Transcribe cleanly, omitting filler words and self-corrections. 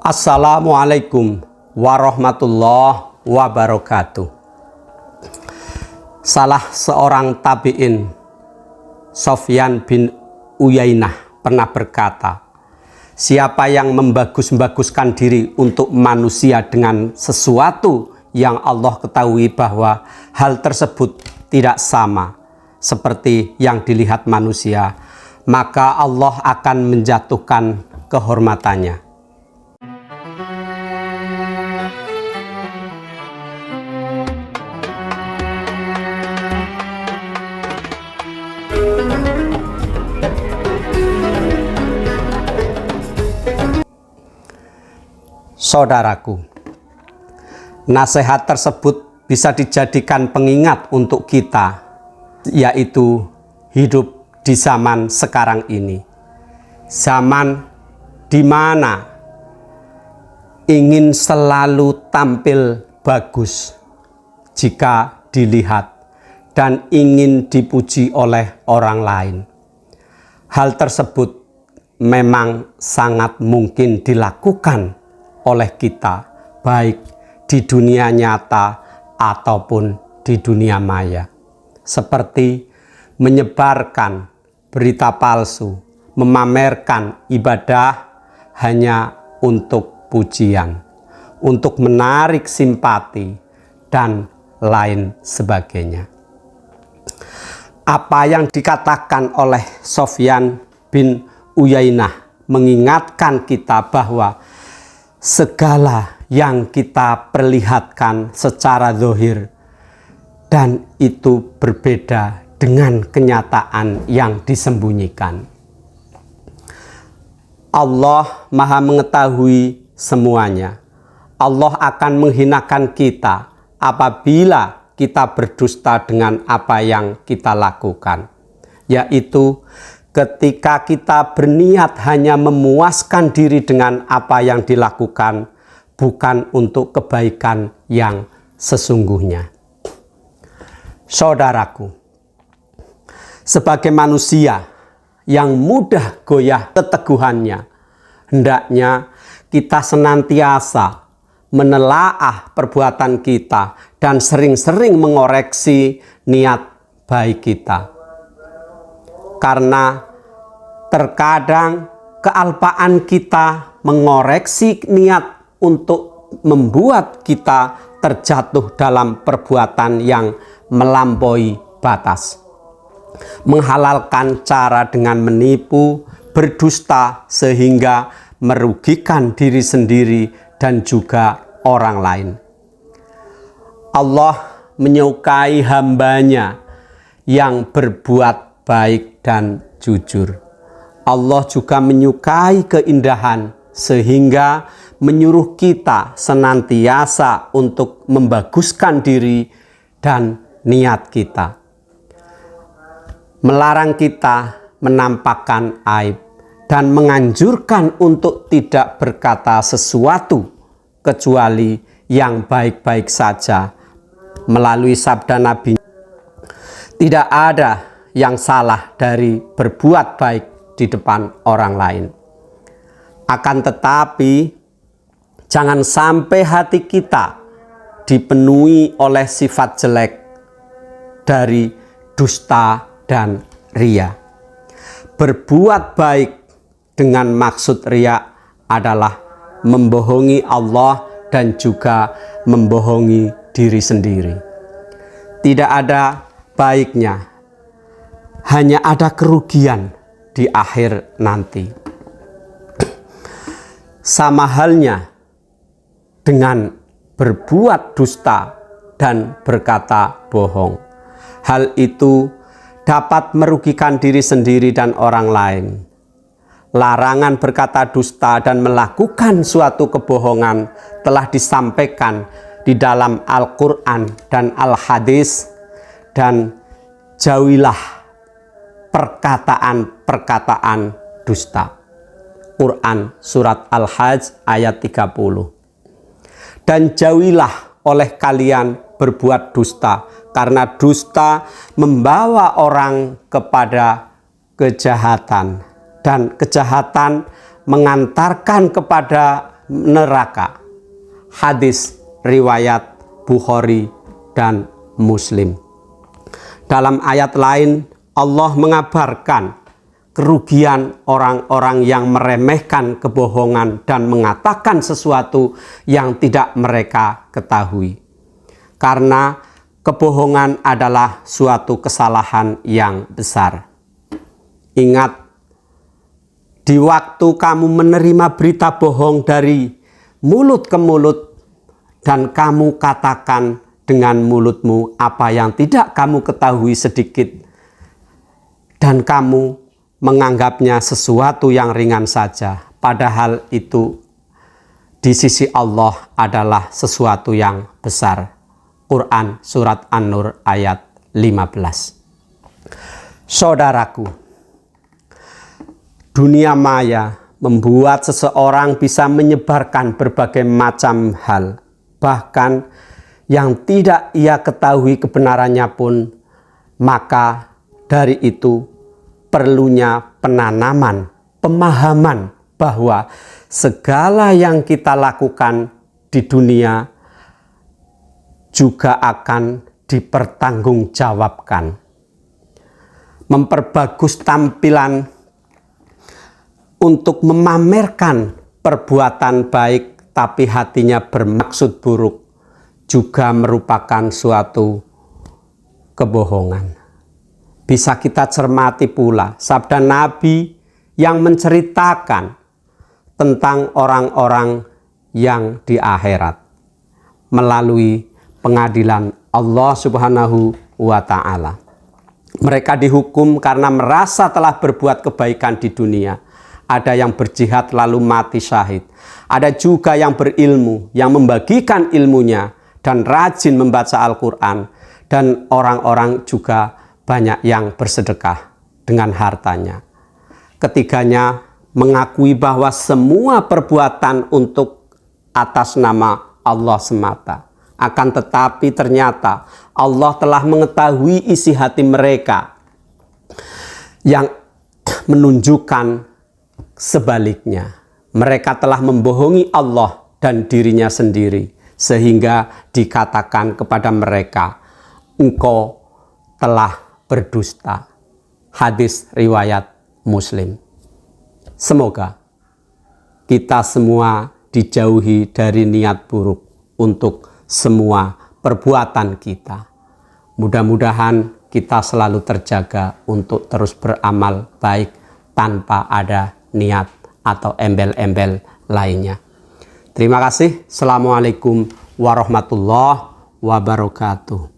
Assalamualaikum warahmatullahi wabarakatuh. Salah seorang tabi'in, Sufyan bin Uyainah, pernah berkata, siapa yang membagus-baguskan diri untuk manusia dengan sesuatu yang Allah ketahui bahwa hal tersebut tidak sama seperti yang dilihat manusia, maka Allah akan menjatuhkan kehormatannya. Saudaraku, nasihat tersebut bisa dijadikan pengingat untuk kita, yaitu hidup di zaman sekarang ini. Zaman di mana ingin selalu tampil bagus jika dilihat dan ingin dipuji oleh orang lain. Hal tersebut memang sangat mungkin dilakukan oleh kita, baik di dunia nyata ataupun di dunia maya, seperti menyebarkan berita palsu, memamerkan ibadah hanya untuk pujian, untuk menarik simpati, dan lain sebagainya. Apa yang dikatakan oleh Sufyan bin Uyainah mengingatkan kita bahwa segala yang kita perlihatkan secara zahir dan itu berbeda dengan kenyataan yang disembunyikan. Allah Maha mengetahui semuanya. Allah akan menghinakan kita apabila kita berdusta dengan apa yang kita lakukan, yaitu ketika kita berniat hanya memuaskan diri dengan apa yang dilakukan, bukan untuk kebaikan yang sesungguhnya. Saudaraku, sebagai manusia yang mudah goyah keteguhannya, hendaknya kita senantiasa menelaah perbuatan kita dan sering-sering mengoreksi niat baik kita. Karena terkadang kealpaan kita mengoreksi niat untuk membuat kita terjatuh dalam perbuatan yang melampaui batas. Menghalalkan cara dengan menipu, berdusta sehingga merugikan diri sendiri dan juga orang lain. Allah menyukai hambanya yang berbuat baik dan jujur. Allah juga menyukai keindahan sehingga menyuruh kita senantiasa untuk membaguskan diri dan niat kita. Melarang kita menampakkan aib dan menganjurkan untuk tidak berkata sesuatu kecuali yang baik-baik saja melalui sabda Nabi. Tidak ada yang salah dari berbuat baik di depan orang lain. Akan tetapi, jangan sampai hati kita dipenuhi oleh sifat jelek dari dusta dan ria. Berbuat baik dengan maksud ria adalah membohongi Allah dan juga membohongi diri sendiri. Tidak ada baiknya, hanya ada kerugian di akhir nanti. Sama halnya dengan berbuat dusta dan berkata bohong. Hal itu dapat merugikan diri sendiri dan orang lain. Larangan berkata dusta dan melakukan suatu kebohongan telah disampaikan di dalam Al-Quran dan Al-Hadis, dan jauhilah perkataan-perkataan dusta. Quran surat Al-Hajj ayat 30. Dan jauhilah oleh kalian berbuat dusta, karena dusta membawa orang kepada kejahatan, dan kejahatan mengantarkan kepada neraka. Hadis riwayat Bukhari dan Muslim. Dalam ayat lain Allah mengabarkan kerugian orang-orang yang meremehkan kebohongan dan mengatakan sesuatu yang tidak mereka ketahui. Karena kebohongan adalah suatu kesalahan yang besar. Ingat, di waktu kamu menerima berita bohong dari mulut ke mulut dan kamu katakan dengan mulutmu apa yang tidak kamu ketahui sedikit dan kamu menganggapnya sesuatu yang ringan saja, padahal itu di sisi Allah adalah sesuatu yang besar. Quran Surat An-Nur ayat 15. Saudaraku, dunia maya membuat seseorang bisa menyebarkan berbagai macam hal, bahkan yang tidak ia ketahui kebenarannya pun. Maka dari itu perlunya penanaman pemahaman bahwa segala yang kita lakukan di dunia juga akan dipertanggungjawabkan. Memperbagus tampilan untuk memamerkan perbuatan baik tapi hatinya bermaksud buruk juga merupakan suatu kebohongan. Bisa kita cermati pula sabda Nabi yang menceritakan tentang orang-orang yang di akhirat melalui pengadilan Allah Subhanahu wa Ta'ala. Mereka dihukum karena merasa telah berbuat kebaikan di dunia. Ada yang berjihad lalu mati syahid. Ada juga yang berilmu, yang membagikan ilmunya dan rajin membaca Al-Quran. Dan orang-orang juga banyak yang bersedekah dengan hartanya. Ketiganya mengakui bahwa semua perbuatan untuk atas nama Allah semata. Akan tetapi ternyata Allah telah mengetahui isi hati mereka yang menunjukkan sebaliknya. Mereka telah membohongi Allah dan dirinya sendiri, sehingga dikatakan kepada mereka, engkau telah berdusta. Hadis riwayat Muslim. Semoga kita semua dijauhi dari niat buruk untuk semua perbuatan kita. Mudah-mudahan kita selalu terjaga untuk terus beramal baik tanpa ada niat atau embel-embel lainnya. Terima kasih. Assalamualaikum warahmatullahi wabarakatuh.